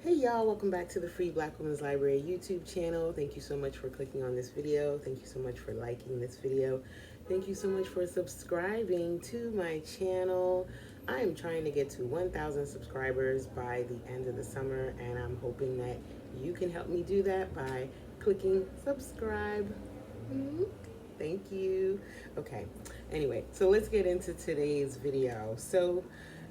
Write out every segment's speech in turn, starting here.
Hey y'all, welcome back to the Free Black Women's Library YouTube channel. Thank you so much for clicking on this video. Thank you so much for liking this video. Thank you so much for subscribing to my channel. I am trying to get to 1,000 subscribers by the end of the summer, and I'm hoping that you can help me do that by clicking subscribe. Thank you. Okay, anyway, so let's get into today's video.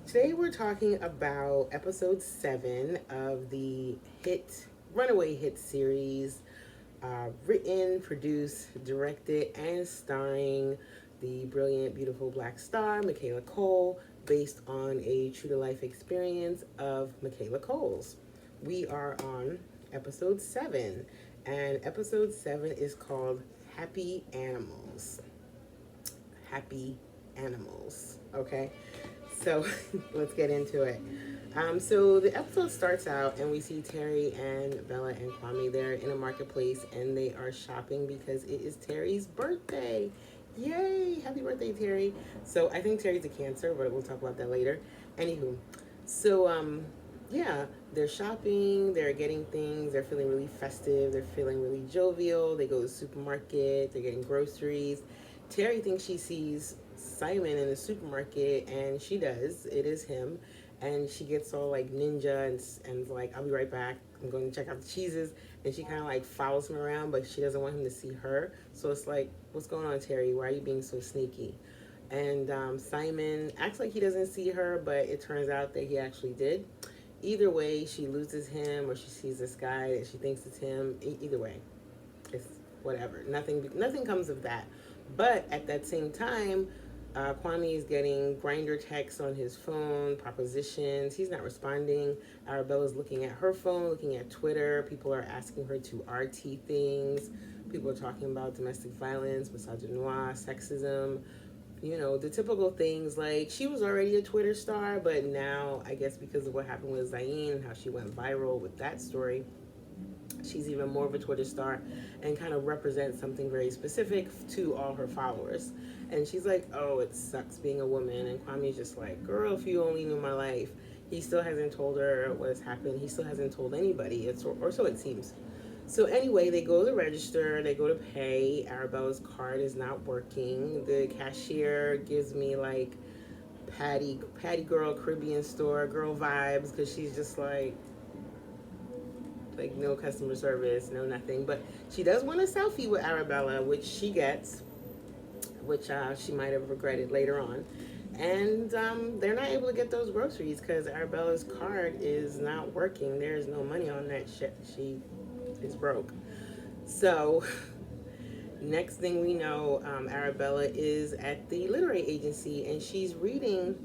Today we're talking about episode 7 of the runaway hit series, written, produced, directed, and starring the brilliant, beautiful black star, Michaela Cole, based on a true-to-life experience of Michaela Cole's. We are on episode 7, and episode 7 is called Happy Animals. Happy Animals, okay? So let's get into it. So the episode starts out and we see Terry and Bella and Kwame there in a marketplace, and they are shopping because it is Terry's birthday. Yay! Happy birthday, Terry. So I think Terry's a Cancer, but we'll talk about that later. Anywho, so yeah, they're shopping, they're getting things, they're feeling really festive, they're feeling really jovial. They go to the supermarket, they're getting groceries. Terry thinks she sees Simon in the supermarket, and she does. It is him. And she gets all like ninja and like, I'll be right back. I'm going to check out the cheeses. And she kind of like follows him around, but she doesn't want him to see her. So it's like, what's going on, Terry? Why are you being so sneaky? And Simon acts like he doesn't see her, but it turns out that he actually did. Either way, she loses him, or she sees this guy that she thinks is him. Either way, it's whatever. Nothing comes of that. But at that same time, Kwame is getting grinder texts on his phone, propositions. He's not responding. Arabella's looking at her phone, looking at Twitter. People are asking her to RT things. People are talking about domestic violence, misogynoir, sexism. You know, the typical things. Like, she was already a Twitter star, but now, I guess because of what happened with Zayn and how she went viral with that story, she's even more of a Twitter star and kind of represents something very specific to all her followers. And she's like, oh, it sucks being a woman. And Kwame's just like, girl, if you only knew my life. He still hasn't told her what has happened. He still hasn't told anybody, or so it seems. So anyway, they go to the register, they go to pay. Arabella's card is not working. The cashier gives me like Patty Girl Caribbean store girl vibes, because she's just like no customer service, no nothing. But she does want a selfie with Arabella, which she gets, which she might have regretted later on. And they're not able to get those groceries because Arabella's card is not working. There's no money on that shit. She is broke. So next thing we know, Arabella is at the literary agency, and she's reading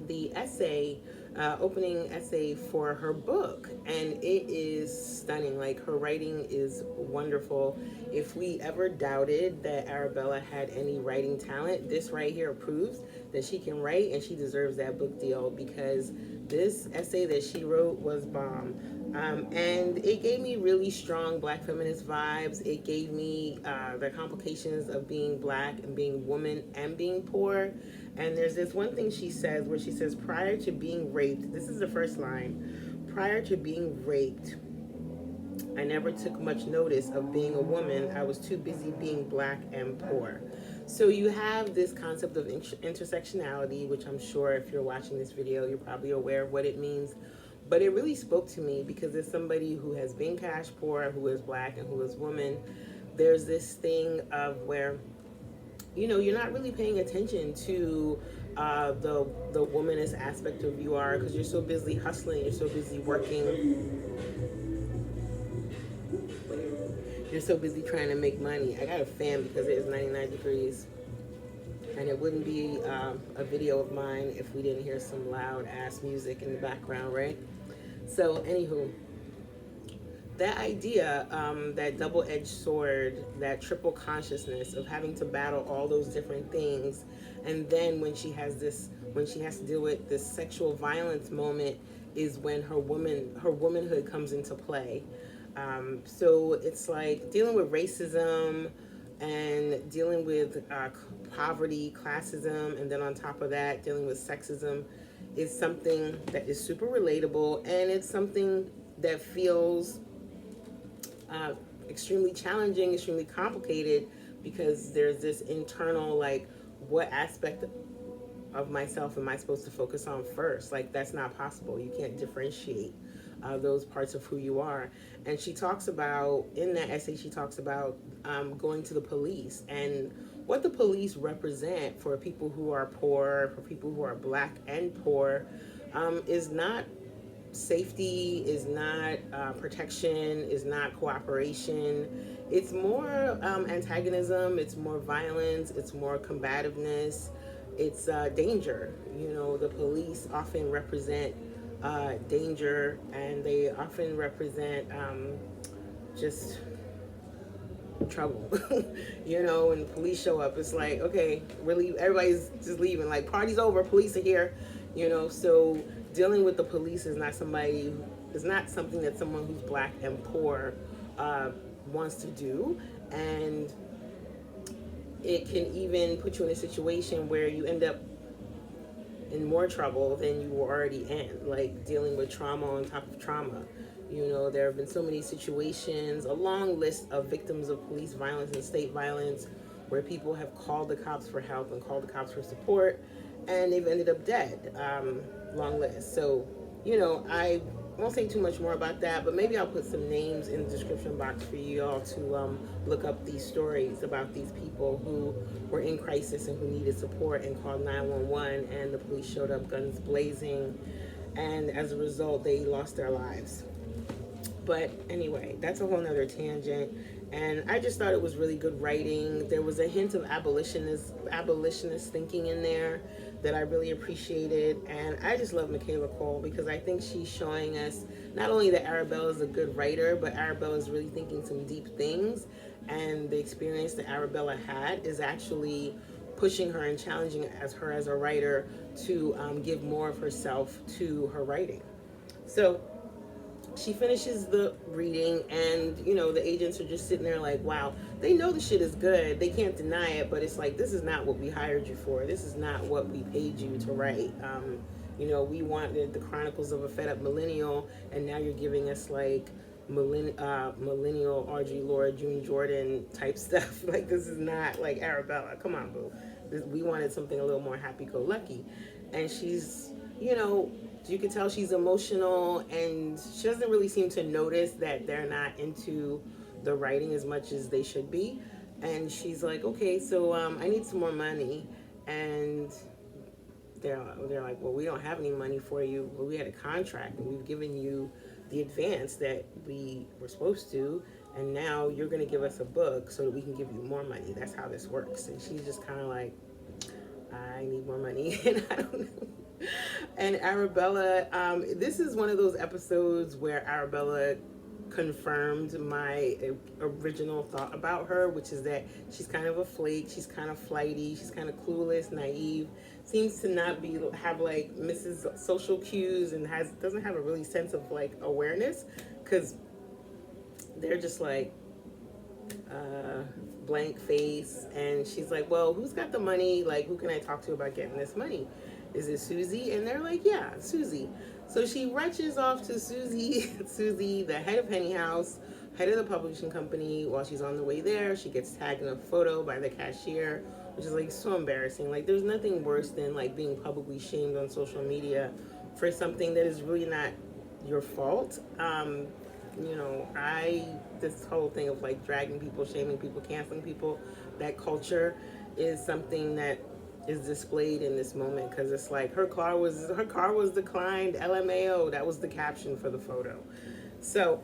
the essay, opening essay for her book, and it is stunning. Like, her writing is wonderful. If we ever doubted that Arabella had any writing talent, this right here proves that she can write, and she deserves that book deal, because this essay that she wrote was bomb. And it gave me really strong black feminist vibes. It gave me the complications of being black and being woman and being poor. And there's this one thing she says where she says, prior to being raped, this is the first line, prior to being raped, I never took much notice of being a woman. I was too busy being black and poor. So you have this concept of intersectionality, which I'm sure if you're watching this video, you're probably aware of what it means. But it really spoke to me because as somebody who has been cash poor, who is black, and who is woman, there's this thing of where, you know, you're not really paying attention to the womanist aspect of you are, because you're so busy hustling, you're so busy working, you're so busy trying to make money. I got a fan because it is 99 degrees, and it wouldn't be a video of mine if we didn't hear some loud ass music in the background, right? So anywho, that idea, that double-edged sword, that triple consciousness of having to battle all those different things, and then when she has to deal with this sexual violence moment, is when her womanhood comes into play. So it's like dealing with racism and dealing with poverty, classism, and then on top of that, dealing with sexism. is something that is super relatable, and it's something that feels uh, extremely challenging, extremely complicated, because there's this internal, like, what aspect of myself am I supposed to focus on first? Like, that's not possible. You can't differentiate those parts of who you are. And she talks about, in that essay, she talks about going to the police and what the police represent for people who are poor, for people who are black and poor, is not safety, is not protection, is not cooperation. It's more antagonism, it's more violence, it's more combativeness, it's danger. You know, the police often represent danger, and they often represent just trouble. You know, when police show up, it's like, okay, really, everybody's just leaving. Like, party's over, police are here. You know, so dealing with the police is not something that someone who's black and poor wants to do, and it can even put you in a situation where you end up in more trouble than you were already in, like dealing with trauma on top of trauma. You know, there have been so many situations, a long list of victims of police violence and state violence, where people have called the cops for help and called the cops for support, and they've ended up dead. Long list. So, you know, I won't say too much more about that, but maybe I'll put some names in the description box for you all to look up these stories about these people who were in crisis and who needed support and called 911, and the police showed up guns blazing, and as a result, they lost their lives. But anyway, that's a whole nother tangent. And I just thought it was really good writing. There was a hint of abolitionist thinking in there that I really appreciated. And I just love Michaela Cole, because I think she's showing us not only that Arabella is a good writer, but Arabella is really thinking some deep things. And the experience that Arabella had is actually pushing her and challenging her as a writer to give more of herself to her writing. So she finishes the reading, and you know, the agents are just sitting there like, wow, they know the shit is good, they can't deny it, but it's like, this is not what we hired you for, this is not what we paid you to write. You know, we wanted the Chronicles of a Fed Up Millennial, and now you're giving us like millennial Audre Lorde, June Jordan type stuff. Like, this is not like Arabella, come on, boo. We wanted something a little more happy-go-lucky. And she's, you know, you can tell she's emotional, and she doesn't really seem to notice that they're not into the writing as much as they should be. And she's like, okay, so I need some more money. And they're like, well, we don't have any money for you, but we had a contract and we've given you the advance that we were supposed to, and now you're going to give us a book so that we can give you more money. That's how this works. And she's just kind of like, I need more money. And I don't know. And Arabella, this is one of those episodes where Arabella confirmed my original thought about her, which is that she's kind of a flake, she's kind of flighty, she's kind of clueless, naive, seems to not have like Mrs. Social Cues, and doesn't have a really sense of like awareness, because they're just like blank face. And she's like, well, who's got the money? Like, who can I talk to about getting this money? Is it Susie? And they're like, yeah, Susie. So she rushes off to Susie, the head of Penny House, head of the publishing company. While she's on the way there, she gets tagged in a photo by the cashier, which is like so embarrassing. Like, there's nothing worse than like being publicly shamed on social media for something that is really not your fault. You know, this whole thing of like dragging people, shaming people, canceling people, that culture is something that is displayed in this moment, because it's like her car was declined, LMAO. That was the caption for the photo. So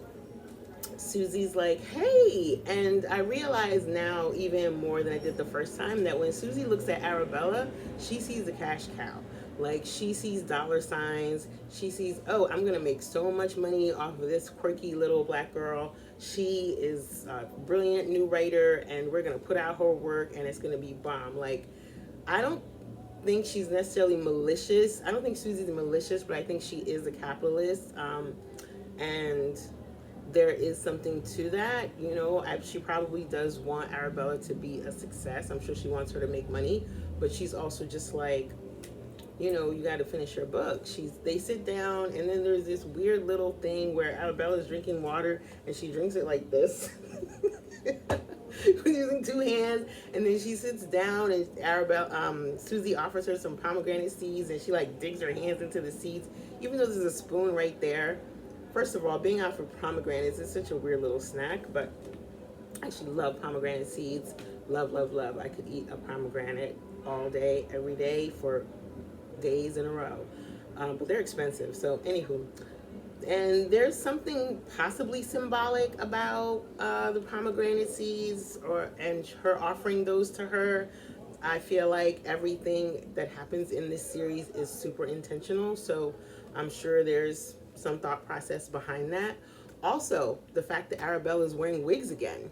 Susie's like, hey, and I realize now even more than I did the first time that when Susie looks at Arabella, she sees a cash cow. Like, she sees dollar signs. She sees, oh, I'm gonna make so much money off of this quirky little black girl. She is a brilliant new writer, and we're gonna put out her work, and it's gonna be bomb. Like, I don't think she's necessarily malicious. I don't think Susie's malicious, but I think she is a capitalist. And there is something to that. You know, she probably does want Arabella to be a success. I'm sure she wants her to make money, but she's also just like, you know, you got to finish your book. They sit down, and then there's this weird little thing where Arabella's drinking water, and she drinks it like this. Using two hands, and then she sits down, and Susie offers her some pomegranate seeds, and she like digs her hands into the seeds, even though there's a spoon right there. First of all, being out for pomegranates is such a weird little snack, but I actually love pomegranate seeds. Love, love, love. I could eat a pomegranate all day, every day for days in a row. But they're expensive. So, anywho, and there's something possibly symbolic about the pomegranate seeds, and her offering those to her. I feel like everything that happens in this series is super intentional. So I'm sure there's some thought process behind that. Also, the fact that Arabella is wearing wigs again.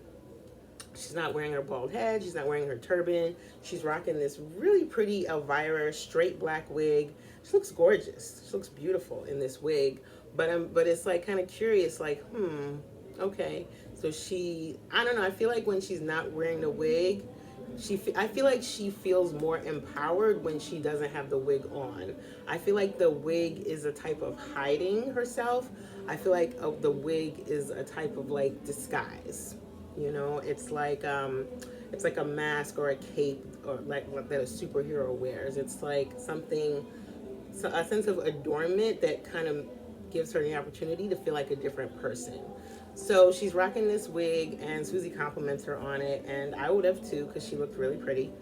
She's not wearing her bald head. She's not wearing her turban. She's rocking this really pretty Elvira straight black wig. She looks gorgeous. She looks beautiful in this wig. But it's like kind of curious, like, okay. So I don't know. I feel like when she's not wearing the wig, I feel like she feels more empowered when she doesn't have the wig on. I feel like the wig is a type of hiding herself. I feel like the wig is a type of like disguise. You know, it's like a mask or a cape or like that a superhero wears. It's like a sense of adornment that kind of gives her the opportunity to feel like a different person. So she's rocking this wig, and Susie compliments her on it, and I would have too, because she looked really pretty.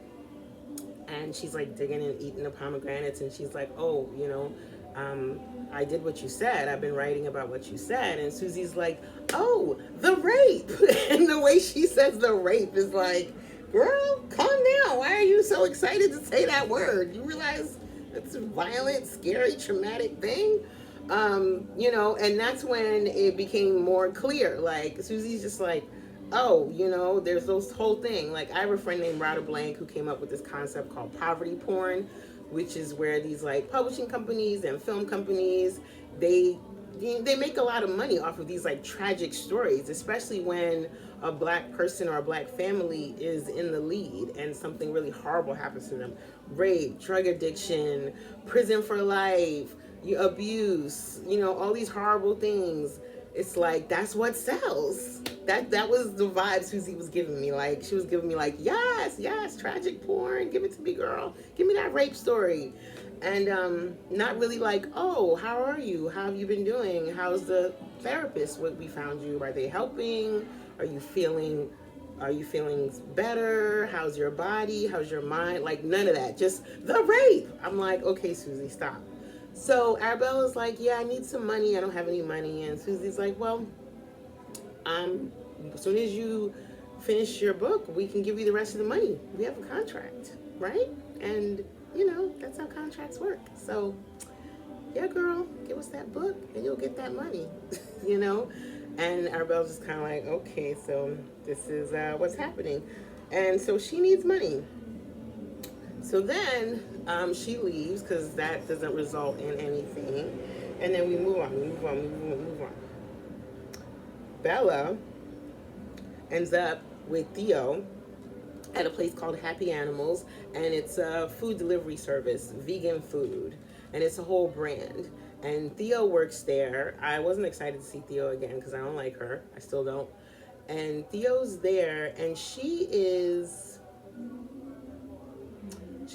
And she's like digging and eating the pomegranates, and she's like, oh, you know, I did what you said. I've been writing about what you said. And Susie's like, oh, the rape. And the way she says the rape is like, girl, calm down. Why are you so excited to say that word? You realize it's a violent, scary, traumatic thing? You know, and that's when it became more clear. Like, Susie's just like, oh, you know, there's those whole thing. Like, I have a friend named Rada Blank who came up with this concept called poverty porn, which is where these like publishing companies and film companies, they make a lot of money off of these like tragic stories, especially when a black person or a black family is in the lead and something really horrible happens to them. Rape, drug addiction, prison for life, abuse, you know, all these horrible things. It's like, that's what sells. That was the vibe Susie was giving me. Like, she was giving me like, yes, tragic porn. Give it to me, girl. Give me that rape story. And not really like, oh, how are you? How have you been doing? How's the therapist? What we found you? Are they helping? Are you feeling better? How's your body? How's your mind? Like, none of that. Just the rape. I'm like, okay, Susie, stop. So Arabella's like, yeah, I need some money. I don't have any money. And Susie's like, well, as soon as you finish your book, we can give you the rest of the money. We have a contract, right? And, you know, that's how contracts work. So, yeah, girl, give us that book and you'll get that money, you know? And Arabella's just kind of like, okay, so this is what's happening. And so she needs money. So then she leaves because that doesn't result in anything. And then we move on. Bella ends up with Theo at a place called Happy Animals, and it's a food delivery service, vegan food, and it's a whole brand. And Theo works there. I wasn't excited to see Theo again because I don't like her. I still don't. And Theo's there, and she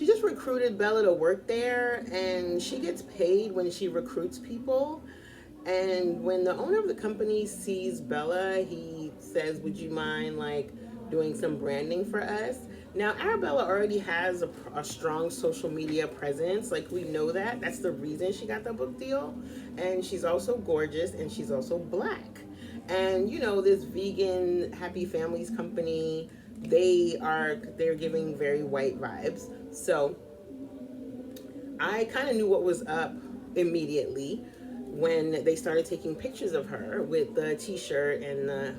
just recruited Bella to work there, and she gets paid when she recruits people. And when the owner of the company sees Bella, he says, would you mind like doing some branding for us? Now, Arabella already has a strong social media presence. Like, we know that. That's the reason she got the book deal. And she's also gorgeous, and she's also black. And, you know, this vegan Happy Families company, they're giving very white vibes. So I kind of knew what was up immediately when they started taking pictures of her with the t-shirt and the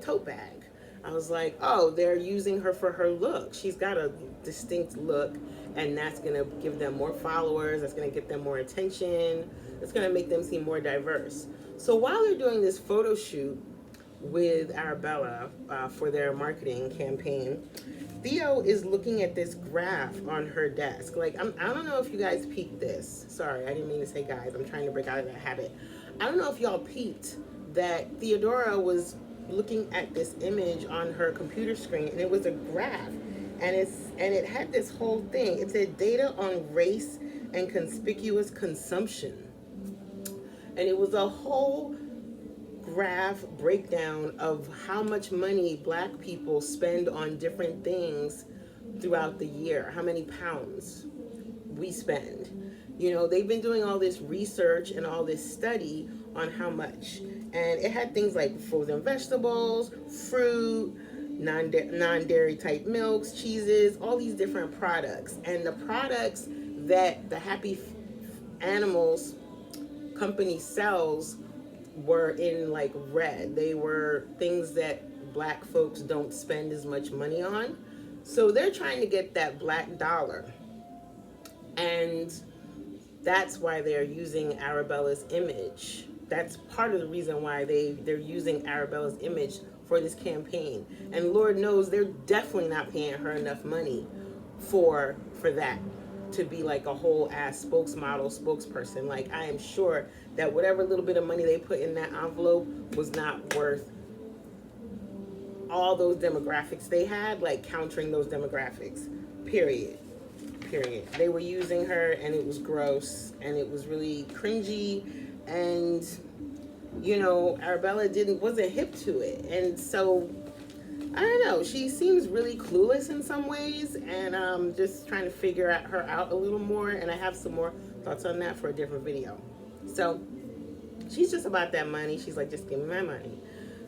tote bag. I was like, oh, they're using her for her look. She's got a distinct look, and that's going to give them more followers. That's going to get them more attention. It's going to make them seem more diverse. So while they're doing this photo shoot, with Arabella for their marketing campaign, Theo is looking at this graph on her desk. Like, I don't know if you guys peeped this. Sorry, I didn't mean to say guys. I'm trying to break out of that habit. I don't know if y'all peeped that Theodora was looking at this image on her computer screen, and it was a graph, and it had this whole thing. It said data on race and conspicuous consumption, and it was a whole graph breakdown of how much money black people spend on different things throughout the year, how many pounds we spend. You know, they've been doing all this research and all this study on how much. And it had things like frozen vegetables, fruit, non-dairy type milks, cheeses, all these different products. And the products that the Happy Animals company sells were in like red. They were things that black folks don't spend as much money on. So they're trying to get that black dollar. And that's why they're using Arabella's image. That's part of the reason why they're using Arabella's image for this campaign. And Lord knows they're definitely not paying her enough money for that, to be like a whole ass spokesperson. Like, I am sure that whatever little bit of money they put in that envelope was not worth all those demographics they had, like countering those demographics. Period. They were using her, and it was gross, and it was really cringy, and you know, Arabella wasn't hip to it. And so I don't know, she seems really clueless in some ways, and I'm just trying to figure her out a little more, and I have some more thoughts on that for a different video. So she's just about that money. She's like, just give me my money.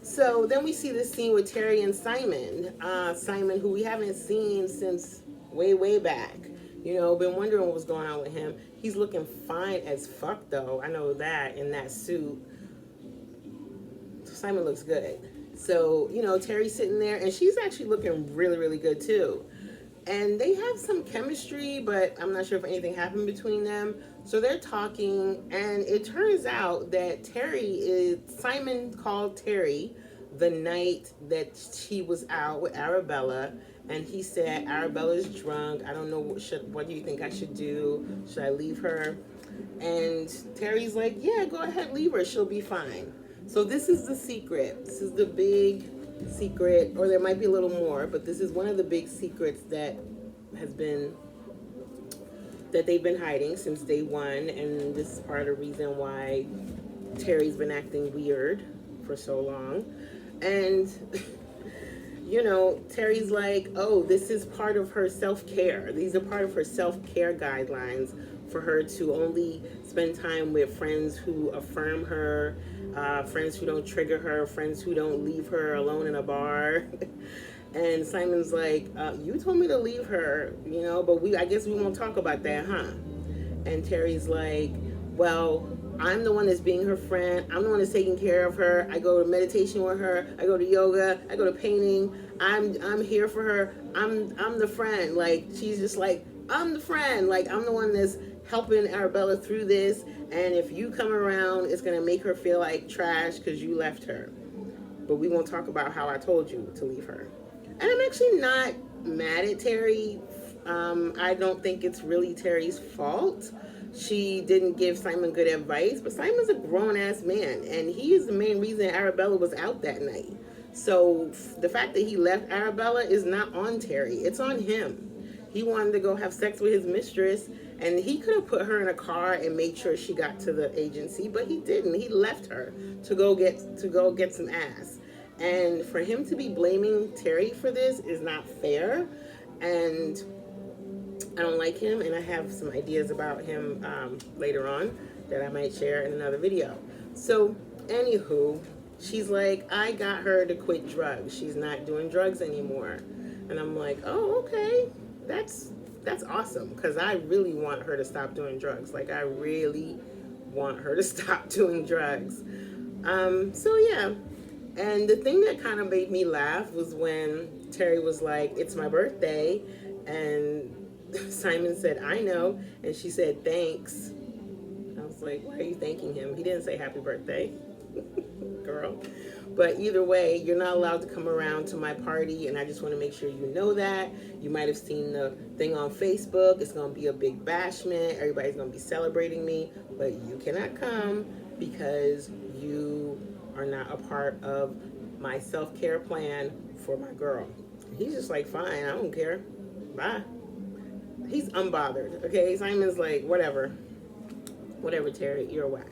So then we see this scene with Terry and Simon. Simon, who we haven't seen since way back. You know, been wondering what was going on with him. He's looking fine as fuck, though. I know that, in that suit. Simon looks good. So, you know, Terry's sitting there, and she's actually looking really good, too. And they have some chemistry, but I'm not sure if anything happened between them. So they're talking, and it turns out that Simon called Terry the night that she was out with Arabella, and he said, Arabella's drunk. I don't know, what do you think I should do? Should I leave her? And Terry's like, yeah, go ahead, leave her. She'll be fine. So this is the secret. This is the big secret, or there might be a little more, but this is one of the big secrets that they've been hiding since day one, and this is part of the reason why Terry's been acting weird for so long. And you know, Terry's like, oh, this is part of her self-care. These are part of her self-care guidelines for her to only spend time with friends who affirm her, friends who don't trigger her, friends who don't leave her alone in a bar. And Simon's like, you told me to leave her, you know, but I guess we won't talk about that, huh? And Terry's like, well, I'm the one that's being her friend. I'm the one that's taking care of her. I go to meditation with her. I go to yoga. I go to painting. I'm here for her. I'm the friend. Like, she's just like, I'm the friend. Like, I'm the one that's helping Arabella through this. And if you come around, it's going to make her feel like trash because you left her. But we won't talk about how I told you to leave her. And I'm actually not mad at Terry. I don't think it's really Terry's fault. She didn't give Simon good advice, but Simon's a grown-ass man, and he is the main reason Arabella was out that night. So the fact that he left Arabella is not on Terry. It's on him. He wanted to go have sex with his mistress, and he could have put her in a car and made sure she got to the agency, but he didn't. He left her to go get some ass. And for him to be blaming Terry for this is not fair, and I don't like him, and I have some ideas about him later on that I might share in another video. So, anywho, she's like, I got her to quit drugs. She's not doing drugs anymore. And I'm like, oh, okay. That's awesome, because I really want her to stop doing drugs. Like, I really want her to stop doing drugs. So, yeah. And the thing that kind of made me laugh was when Terry was like, it's my birthday, and Simon said, I know, and she said, thanks. I was like, why are you thanking him? He didn't say happy birthday. girl. But either way, you're not allowed to come around to my party, and I just want to make sure you know that. You might have seen the thing on Facebook. It's going to be a big bashment. Everybody's going to be celebrating me, but you cannot come because you are not a part of my self-care plan for my girl. He's just like, fine, I don't care. Bye. He's unbothered, okay? Simon's like, whatever. Whatever, Terry, you're whack.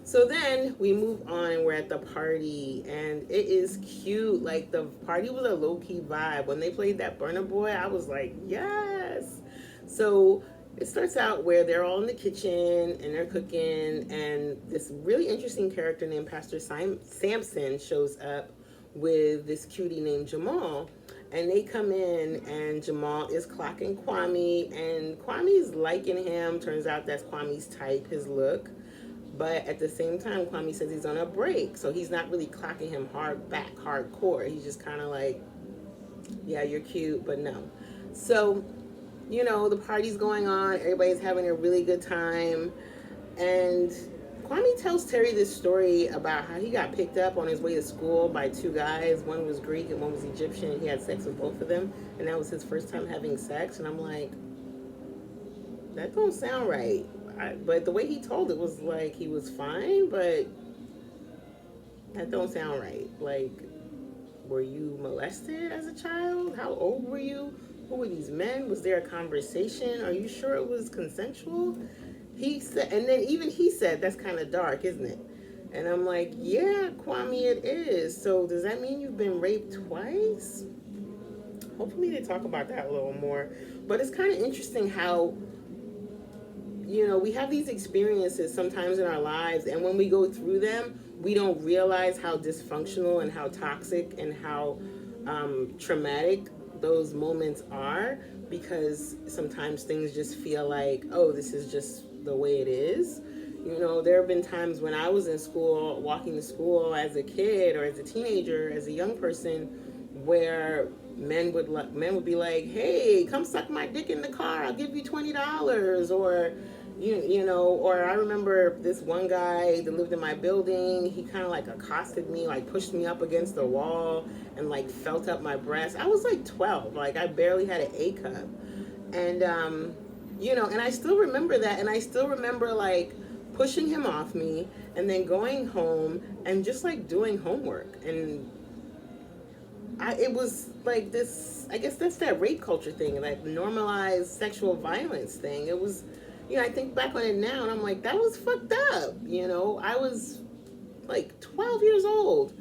So then we move on and we're at the party and it is cute. Like the party was a low-key vibe. When they played that Burna Boy, I was like, yes. So it starts out where they're all in the kitchen and they're cooking, and this really interesting character named Pastor Samson shows up with this cutie named Jamal. And they come in and Jamal is clocking Kwame, and Kwame's liking him. Turns out that's Kwame's type, his look. But at the same time, Kwame says he's on a break. So he's not really clocking him hardcore. He's just kind of like, yeah, you're cute, but no. So, you know, the party's going on. Everybody's having a really good time. And Kwame tells Terry this story about how he got picked up on his way to school by two guys. One was Greek and one was Egyptian. He had sex with both of them. And that was his first time having sex. And I'm like, that don't sound right. But the way he told it was like he was fine, but that don't sound right. Like, were you molested as a child? How old were you? Who were these men? Was there a conversation? Are you sure it was consensual? He said, and then even he said, that's kind of dark, isn't it? And I'm like, yeah, Kwame, it is. So does that mean you've been raped twice? Hopefully they talk about that a little more. But it's kind of interesting how, you know, we have these experiences sometimes in our lives, and when we go through them, we don't realize how dysfunctional and how toxic and how traumatic those moments are, because sometimes things just feel like, oh, this is just the way it is. You know, there have been times when I was in school, walking to school as a kid or as a teenager, as a young person, where men would be like, hey, come suck my dick in the car, I'll give you $20. Or you know, or I remember this one guy that lived in my building, he kind of like accosted me, like pushed me up against the wall and like felt up my breast. I was like 12, like I barely had an A cup. And you know, and I still remember that, and I still remember like pushing him off me and then going home and just like doing homework. And it was like this, I guess that's that rape culture thing, like normalized sexual violence thing. It was, you know, I think back on it now and I'm like, that was fucked up. You know, I was like 12 years old.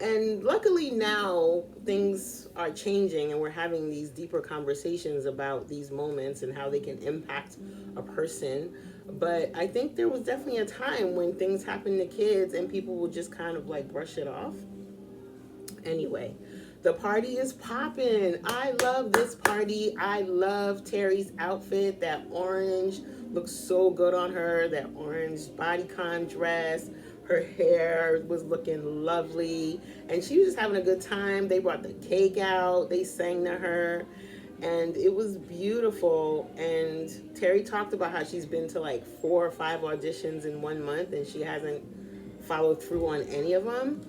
And luckily now things are changing and we're having these deeper conversations about these moments and how they can impact a person. But I think there was definitely a time when things happened to kids and people would just kind of like brush it off. Anyway, the party is popping. I love this party. I love Terry's outfit. That orange looks so good on her. That orange bodycon dress. Her hair was looking lovely. And she was just having a good time. They brought the cake out. They sang to her. And it was beautiful. And Terry talked about how she's been to like 4 or 5 auditions in 1 month. And she hasn't followed through on any of them.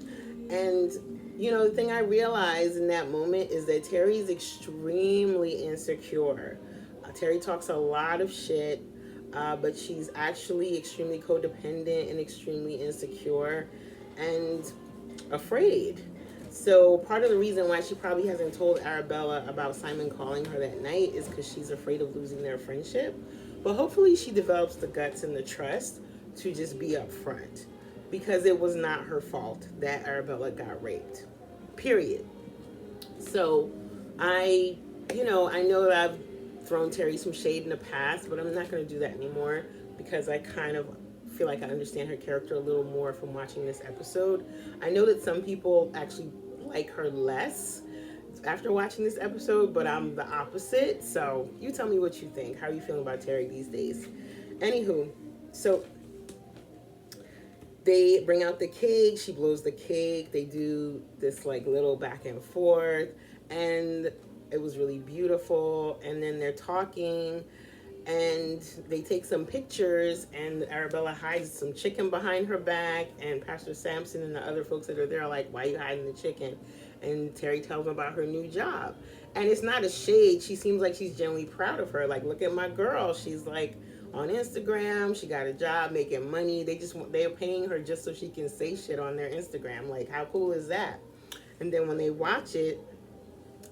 And you know, the thing I realized in that moment is that Terry's extremely insecure. Terry talks a lot of shit, but she's actually extremely codependent and extremely insecure and afraid. So part of the reason why she probably hasn't told Arabella about Simon calling her that night is because she's afraid of losing their friendship. But hopefully she develops the guts and the trust to just be upfront, because it was not her fault that Arabella got raped. Period. So I know that I've thrown Terry some shade in the past, but I'm not going to do that anymore because I kind of feel like I understand her character a little more from watching this episode. I know that some people actually like her less after watching this episode, but I'm the opposite. So you tell me what you think. How are you feeling about Terry these days? Anywho, so they bring out the cake, she blows the cake, they do this like little back and forth, and it was really beautiful. And then they're talking, and they take some pictures, and Arabella hides some chicken behind her back, and Pastor Sampson and the other folks that are there are like, why are you hiding the chicken? And Terry tells them about her new job. And it's not a shade. She seems like she's genuinely proud of her. Like, look at my girl. She's like on Instagram. She got a job making money. They're paying her just so she can say shit on their Instagram. Like, how cool is that? And then when they watch it,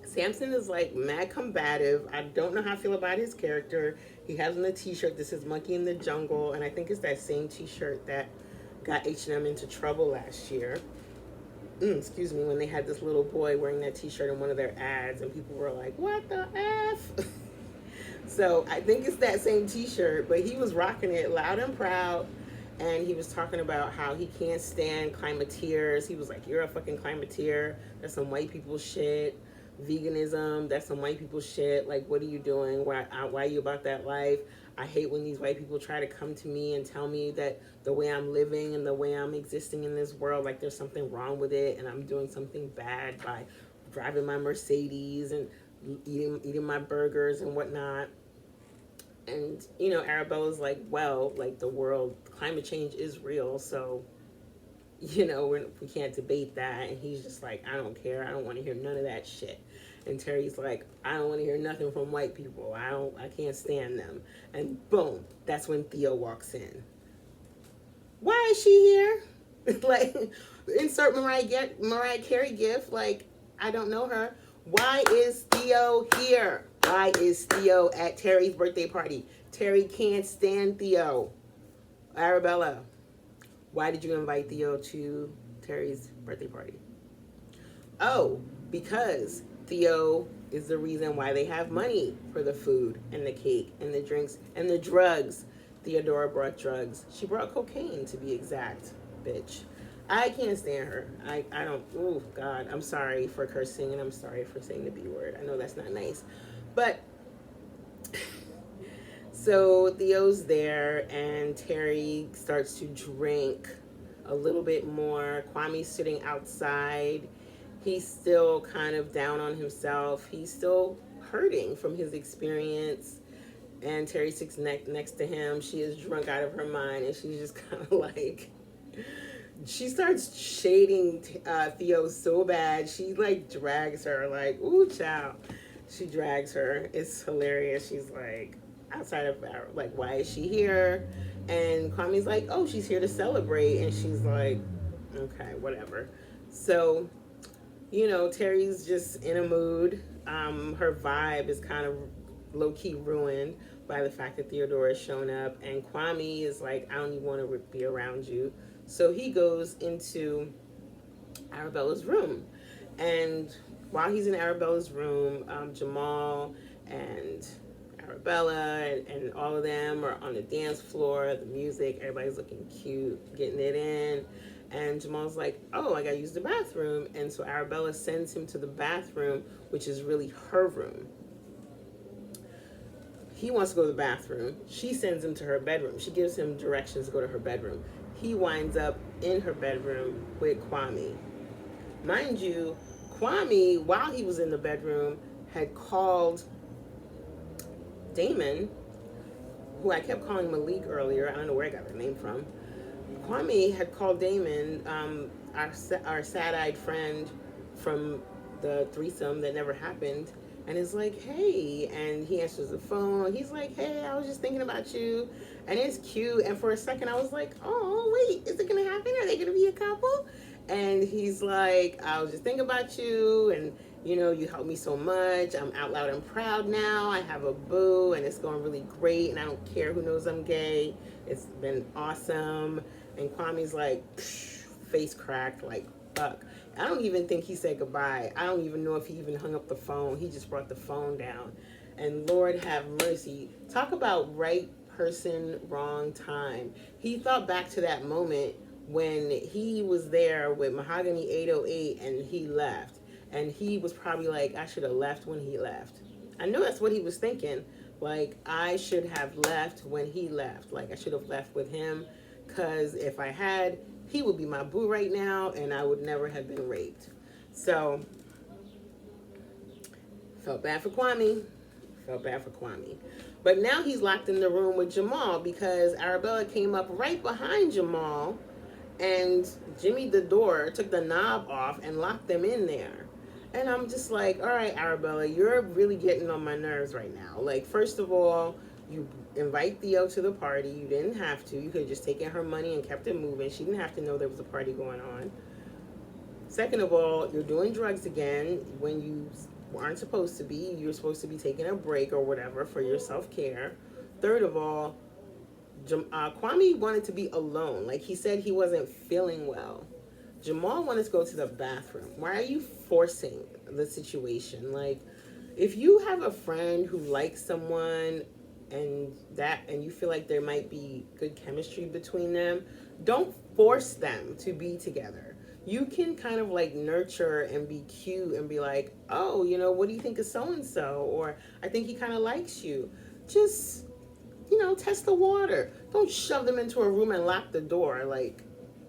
Samson is like mad combative. I don't know how I feel about his character. He has on a t-shirt that says Monkey in the Jungle, and I think it's that same t-shirt that got H&M into trouble last year. Excuse me, when they had this little boy wearing that t-shirt in one of their ads, and people were like, what the F? So I think it's that same t-shirt, but he was rocking it loud and proud, and he was talking about how he can't stand climateers. He was like, you're a fucking climateer. That's some white people shit. Veganism, that's some white people shit. Like, what are you doing? Why are you about that life? I hate when these white people try to come to me and tell me that the way I'm living and the way I'm existing in this world, like there's something wrong with it, and I'm doing something bad by driving my Mercedes and eating my burgers and whatnot. And, you know, Arabella's like, well, like the world, climate change is real, so, you know, we can't debate that. And he's just like, I don't care. I don't want to hear none of that shit. And Terry's like, I don't want to hear nothing from white people. I can't stand them. And boom, that's when Theo walks in. Why is she here? Like, insert Mariah Carey gif. Like, I don't know her. Why is Theo here? Why is Theo at Terry's birthday party? Terry can't stand Theo. Arabella, why did you invite Theo to Terry's birthday party? Oh, because Theo is the reason why they have money for the food and the cake and the drinks and the drugs. Theodora brought drugs. She brought cocaine, to be exact, bitch. I can't stand her. I don't, oh God, I'm sorry for cursing, and I'm sorry for saying the B word. I know that's not nice. But, so Theo's there, and Terry starts to drink a little bit more. Kwame's sitting outside. He's still kind of down on himself. He's still hurting from his experience. And Terry sits next to him. She is drunk out of her mind, and she's just kind of like, she starts shading Theo so bad. She like drags her, like, ooh, child. She drags her. It's hilarious. She's like, outside of, like, why is she here? And Kwame's like, oh, she's here to celebrate. And she's like, okay, whatever. So, you know, Terry's just in a mood. Her vibe is kind of low-key ruined by the fact that Theodora has shown up. And Kwame is like, I don't even want to be around you. So he goes into Arabella's room. And while he's in Arabella's room, Jamal and Arabella and all of them are on the dance floor, the music, everybody's looking cute, getting it in. And Jamal's like, oh, I gotta use the bathroom. And so Arabella sends him to the bathroom, which is really her room. He wants to go to the bathroom. She sends him to her bedroom. She gives him directions to go to her bedroom. He winds up in her bedroom with Kwame. Mind you, Kwame, while he was in the bedroom, had called Damon, who I kept calling Malik earlier. I don't know where I got that name from. Kwame had called Damon, our sad-eyed friend from the threesome that never happened, and is like, hey, and he answers the phone. He's like, hey, I was just thinking about you, and it's cute. And for a second, I was like, oh, wait, is it gonna happen? Are they gonna be a couple? And he's like, I was just thinking about you, and you know, you helped me so much. I'm out loud and proud now. I have a boo, and it's going really great, and I don't care who knows I'm gay. It's been awesome. And Kwame's like, face cracked, like, fuck. I don't even think he said goodbye. I don't even know if he even hung up the phone. He just brought the phone down. And Lord have mercy. Talk about right person, wrong time. He thought back to that moment when he was there with Mahogany 808 and he left. And he was probably like, I should have left when he left. I know that's what he was thinking. Like, I should have left when he left. Like, I should have left with him. Because if I had, he would be my boo right now, and I would never have been raped. So, felt bad for Kwame. Felt bad for Kwame. But now he's locked in the room with Jamal because Arabella came up right behind Jamal and jimmied the door, took the knob off, and locked them in there. And I'm just like, all right, Arabella, you're really getting on my nerves right now. Like, first of all, you invite Theo to the party. You didn't have to. You could have just taken her money and kept it moving. She didn't have to know there was a party going on. Second of all, you're doing drugs again when you aren't supposed to be. You're supposed to be taking a break or whatever for your self-care. Third of all, Kwame wanted to be alone. Like, he said he wasn't feeling well. Jamal wanted to go to the bathroom. Why are you forcing the situation? Like, if you have a friend who likes someone and you feel like there might be good chemistry between them, don't force them to be together. You can kind of like nurture and be cute and be like, oh, you know, what do you think of so and so? Or I think he kind of likes you. Just, you know, test the water. Don't shove them into a room and lock the door. Like,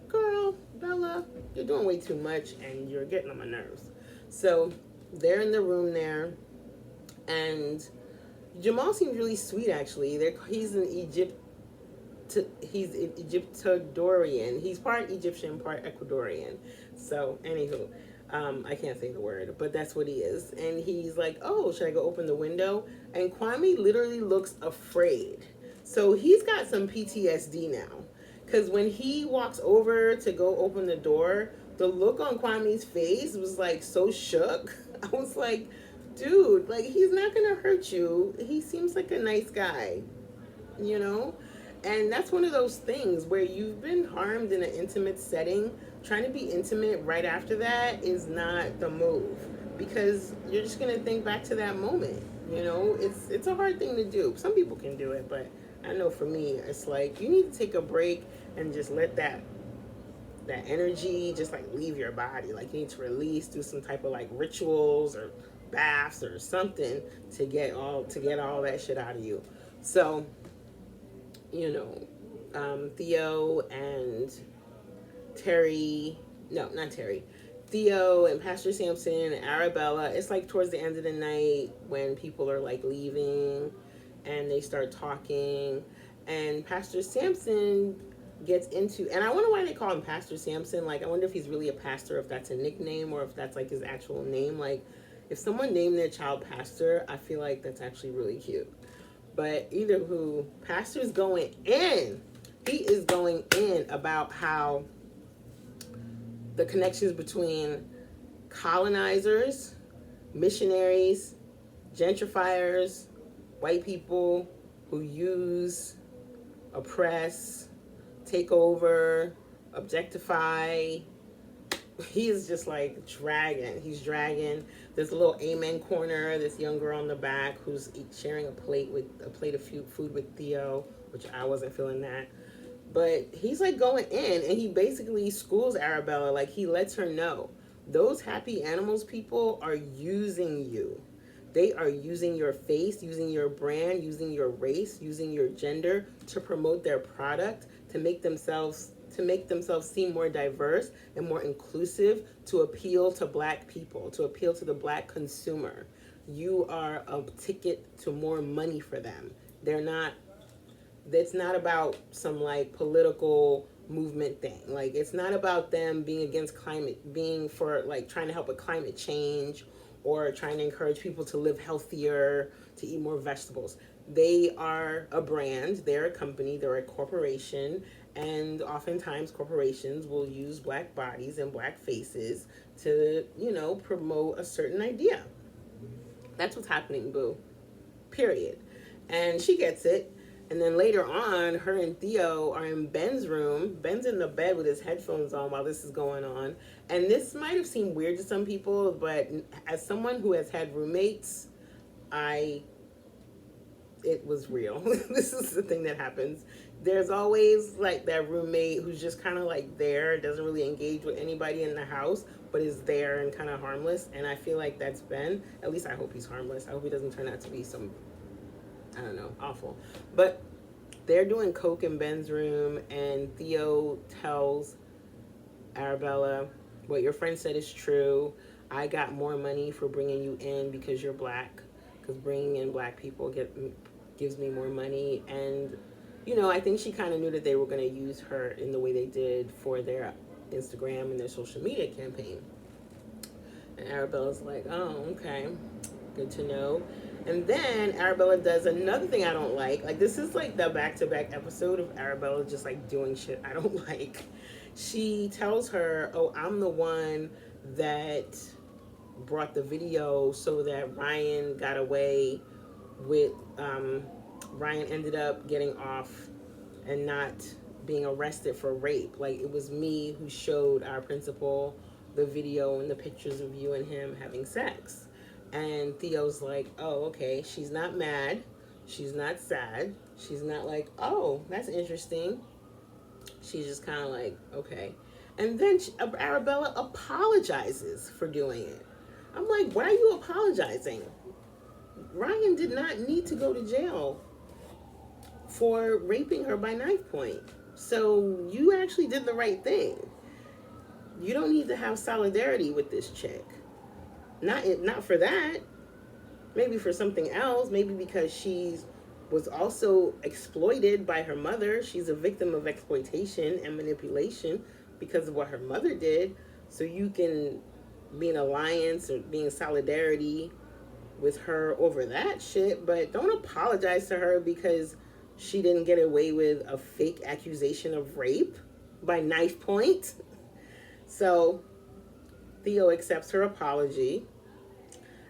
girl, Bella, you're doing way too much and you're getting on my nerves. So they're in the room there, and Jamal seems really sweet, actually. He's an Egyptodorian. He's part Egyptian, part Ecuadorian. So, anywho, I can't say the word, but that's what he is. And he's like, oh, should I go open the window? And Kwame literally looks afraid. So he's got some PTSD now. Because when he walks over to go open the door, the look on Kwame's face was like so shook. I was like, dude, like, he's not going to hurt you. He seems like a nice guy, you know? And that's one of those things where you've been harmed in an intimate setting. Trying to be intimate right after that is not the move, because you're just going to think back to that moment. You know, it's a hard thing to do. Some people can do it, but I know for me, it's like you need to take a break and just let that energy just like leave your body. Like, you need to release, do some type of like rituals or baths or something to get all that shit out of you. So, you know, Theo and Theo and Pastor Sampson and Arabella, it's like towards the end of the night when people are like leaving and they start talking, and Pastor Sampson gets into, and I wonder why they call him Pastor Sampson. Like, I wonder if he's really a pastor, if that's a nickname, or if that's like his actual name. Like, if someone named their child Pastor, I feel like that's actually really cute. But either who, Pastor's going in. He is going in about how the connections between colonizers, missionaries, gentrifiers, white people who use, oppress, take over, objectify. He is just like dragging. He's dragging. There's a little amen corner. This young girl in the back who's sharing a plate of food with Theo, which I wasn't feeling that. But he's like going in, and he basically schools Arabella. Like, he lets her know those happy animals people are using you. They are using your face, using your brand, using your race, using your gender to promote their product, to make themselves seem more diverse and more inclusive, to appeal to Black people, to appeal to the Black consumer. You are a ticket to more money for them. It's not about some like political movement thing. Like, it's not about them being against climate, being for like trying to help with climate change, or trying to encourage people to live healthier, to eat more vegetables. They are a brand, they're a company, they're a corporation, and oftentimes corporations will use Black bodies and Black faces to, you know, promote a certain idea. That's what's happening, boo. Period. And she gets it. And then later on, her and Theo are in Ben's room. Ben's in the bed with his headphones on while this is going on. And this might have seemed weird to some people, but as someone who has had roommates, it was real. This is the thing that happens. There's always like that roommate who's just kind of like there, doesn't really engage with anybody in the house, but is there and kind of harmless. And I feel like that's Ben. At least I hope he's harmless. I hope he doesn't turn out to be some, I don't know, awful. But they're doing coke in Ben's room, and Theo tells Arabella, what your friend said is true. I got more money for bringing you in because you're Black, because bringing in Black people gives me more money. And, you know, I think she kind of knew that they were going to use her in the way they did for their Instagram and their social media campaign. And Arabella's like, oh, okay, good to know. And then Arabella does another thing I don't like. Like, this is like the back-to-back episode of Arabella just like doing shit I don't like. She tells her, oh, I'm the one that brought the video so that Ryan got away with, Ryan ended up getting off and not being arrested for rape. Like, it was me who showed our principal the video and the pictures of you and him having sex. And Theo's like, oh, okay. She's not mad. She's not sad. She's not like, oh, that's interesting. She's just kind of like, okay. And then Arabella apologizes for doing it. I'm like, why are you apologizing? Ryan did not need to go to jail for raping her by knife point. So you actually did the right thing. You don't need to have solidarity with this chick. Not for that. Maybe for something else. Maybe because she was also exploited by her mother. She's a victim of exploitation and manipulation because of what her mother did. So you can be in alliance or be in solidarity with her over that shit, but don't apologize to her because she didn't get away with a fake accusation of rape by knife point. So Theo accepts her apology,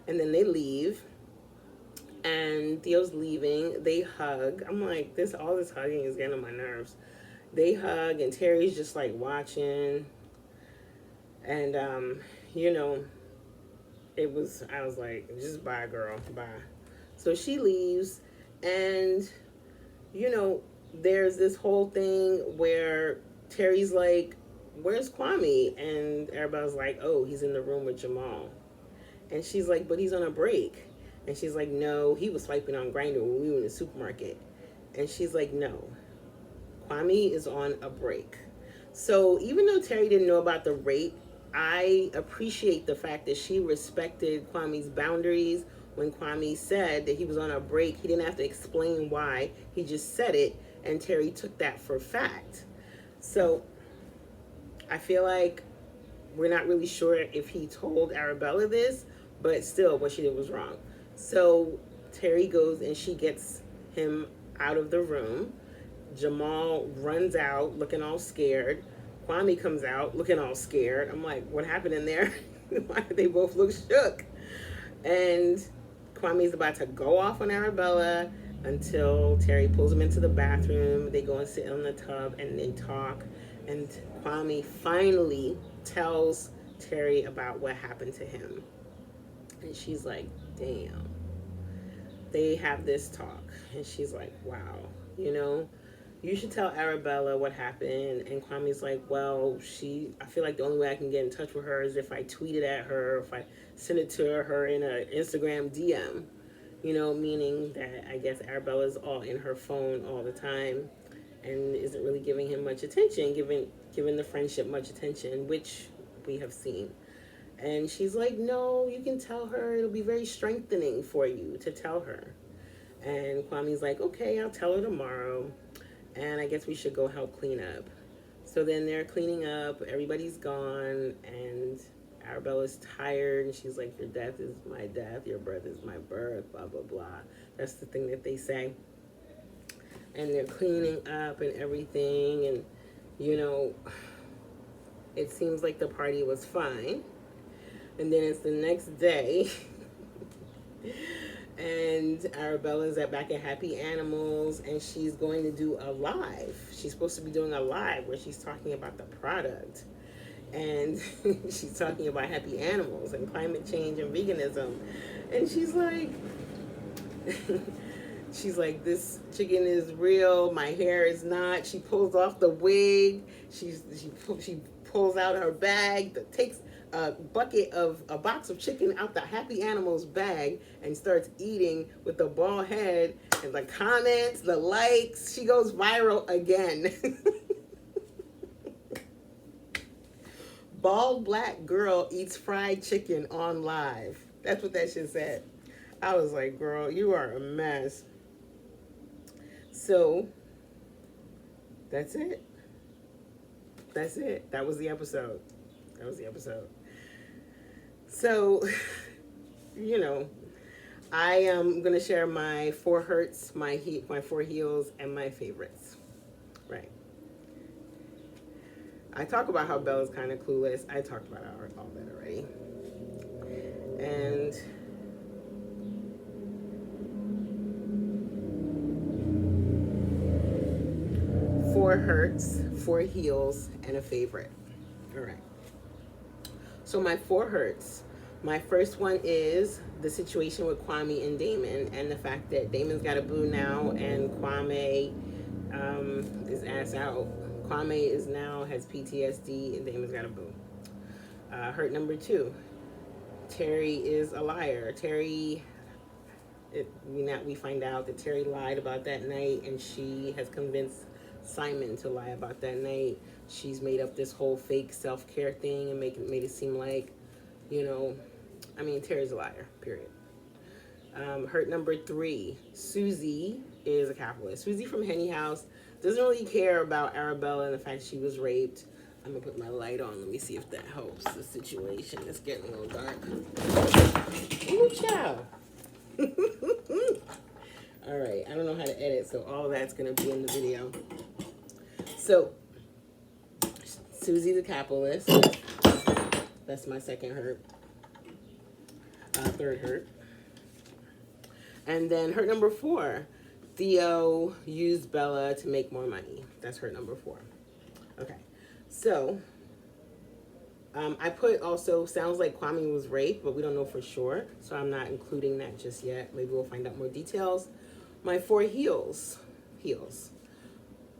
and then they leave. And Theo's leaving. They hug. I'm like, all this hugging is getting on my nerves. They hug, and Terry's just like watching. And you know, I was like, just bye, girl, bye. So she leaves, and you know, there's this whole thing where Terry's like, where's Kwame? And Arabella's like, oh, he's in the room with Jamal. And she's like, but he's on a break. And she's like, no, he was swiping on Grindr when we were in the supermarket. And she's like, no, Kwame is on a break. So even though Terry didn't know about the rape, I appreciate the fact that she respected Kwame's boundaries. When Kwame said that he was on a break, he didn't have to explain why. He just said it, and Terry took that for fact. So I feel like we're not really sure if he told Arabella this, but still what she did was wrong. So Terry goes and she gets him out of the room. Jamal runs out looking all scared. Kwame comes out looking all scared. I'm like, what happened in there? Why did they both look shook? And Kwame's about to go off on Arabella until Terry pulls him into the bathroom. They go and sit on the tub and they talk. And Kwame finally tells Terry about what happened to him. And she's like, damn. They have this talk. And she's like, wow, you know, you should tell Arabella what happened. And Kwame's like, well, I feel like the only way I can get in touch with her is if I tweet it at her, if I send it to her in an Instagram DM, you know, meaning that I guess Arabella's all in her phone all the time and isn't really giving him much attention, giving the friendship much attention, which we have seen. And she's like, no, you can tell her. It'll be very strengthening for you to tell her. And Kwame's like, okay, I'll tell her tomorrow. And I guess we should go help clean up. So then they're cleaning up. Everybody's gone. And Arabella's tired. And she's like, your death is my death. Your birth is my birth. Blah, blah, blah. That's the thing that they say. And they're cleaning up and everything. And, you know, it seems like the party was fine. And then it's the next day. And Arabella's back at Happy Animals, and she's going to do a live. She's supposed to be doing a live where she's talking about the product. And she's talking about Happy Animals and climate change and veganism. And she's like, this chicken is real, my hair is not. She pulls off the wig. She pulls out her bag, takes a box of chicken out the Happy Animals bag and starts eating with the bald head, and the comments, the likes, she goes viral again. Bald black girl eats fried chicken on live. That's what that shit said. I was like, girl, you are a mess. So that's it. That's it. That was the episode. That was the episode. So, you know, I am going to share my 4 hurts, my 4 heels, and my favorites. Right. I talk about how Bella's kind of clueless. I talked about all that already. And four hurts, 4 heels, and a favorite. All right. So my 4 hurts. My first one is the situation with Kwame and Damon, and the fact that Damon's got a boo now, and Kwame is ass out. Kwame is now has PTSD, and Damon's got a boo. Hurt number 2. Terry is a liar. We find out that Terry lied about that night, and she has convinced Simon to lie about that night. She's made up this whole fake self-care thing and made it seem like, Terry's a liar, period. Hurt number 3, Susie is a capitalist. Susie from Henny House doesn't really care about Arabella and the fact she was raped. I'm gonna put my light on. Let me see if that helps the situation. It's getting a little dark. Ooh, child. All right, I don't know how to edit, so all of that's gonna be in the video. So, Susie the capitalist. That's my second hurt. Third hurt. And then hurt number 4, Theo used Bella to make more money. That's hurt number 4. Okay, so I put also sounds like Kwame was raped, but we don't know for sure, so I'm not including that just yet. Maybe we'll find out more details. My 4 heels.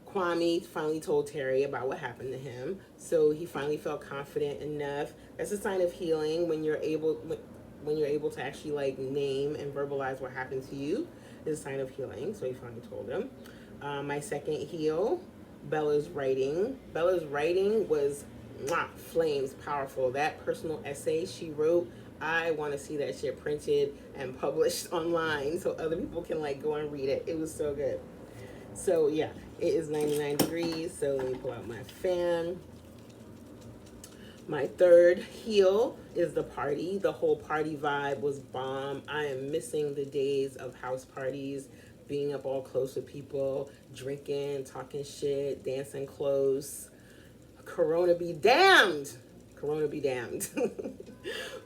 Kwame finally told Terry about what happened to him, so he finally felt confident enough. That's a sign of healing when you're able to actually like name and verbalize what happened to you. Is a sign of healing. So he finally told him. My second heel, Bella's writing. Bella's writing was flames powerful. That personal essay she wrote, I want to see that shit printed and published online so other people can like go and read it. It was so good. So yeah, it is 99 degrees. So let me pull out my fan. My third heel is the party. The whole party vibe was bomb. I am missing the days of house parties, being up all close with people, drinking, talking shit, dancing close. Corona be damned. Corona be damned.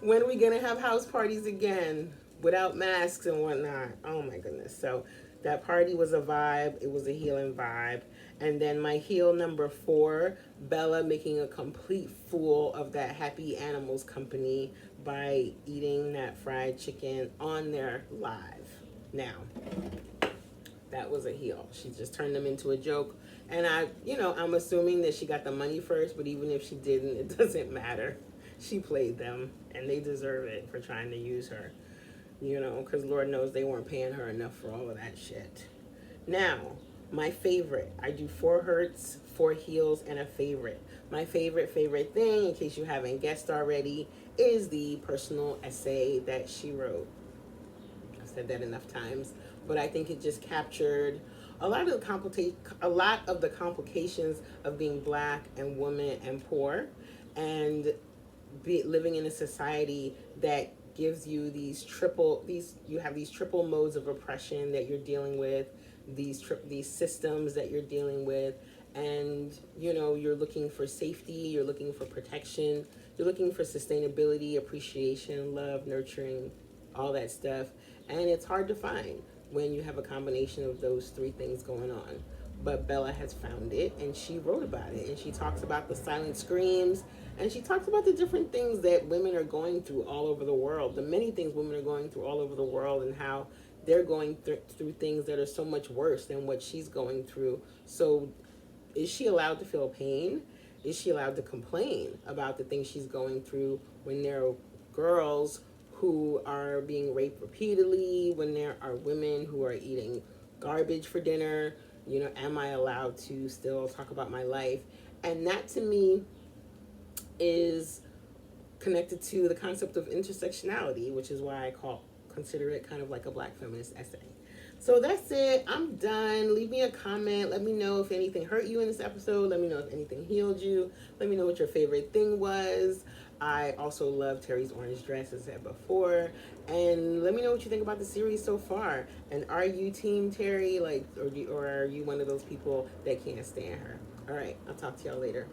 When are we gonna have house parties again without masks and whatnot? Oh my goodness. So that party was a vibe. It was a healing vibe. And then my heel number 4, Bella making a complete fool of that Happy Animals company by eating that fried chicken on their live. Now, that was a heel. She just turned them into a joke. And I'm assuming that she got the money first, but even if she didn't, it doesn't matter. She played them, and they deserve it for trying to use her. Because Lord knows they weren't paying her enough for all of that shit. Now, my favorite. I do 4 hurts, 4 heels, and a favorite. My favorite thing, in case you haven't guessed already, is the personal essay that she wrote. I've said that enough times, but I think it just captured a lot of the complications of being Black and woman and poor, and living in a society that gives you these triple modes of oppression that you're dealing with, these systems that you're dealing with, and you're looking for safety, you're looking for protection, you're looking for sustainability, appreciation, love, nurturing, all that stuff, and it's hard to find when you have a combination of those 3 things going on. But Bella has found it, and she wrote about it, and she talks about the silent screams, and she talks about the different things that women are going through all over the world, the many things women are going through all over the world, and how they're going through things that are so much worse than what she's going through. So is she allowed to feel pain? Is she allowed to complain about the things she's going through when there are girls who are being raped repeatedly, when there are women who are eating garbage for dinner? Am I allowed to still talk about my life? And that to me is connected to the concept of intersectionality, which is why I consider it kind of like a Black feminist essay. So that's it. I'm done. Leave me a comment. Let me know if anything hurt you in this episode. Let me know if anything healed you. Let me know what your favorite thing was. I also love Terry's orange dress, as I said before. And let me know what you think about the series so far. And are you Team Terry, like, or are you one of those people that can't stand her? All right, I'll talk to y'all later.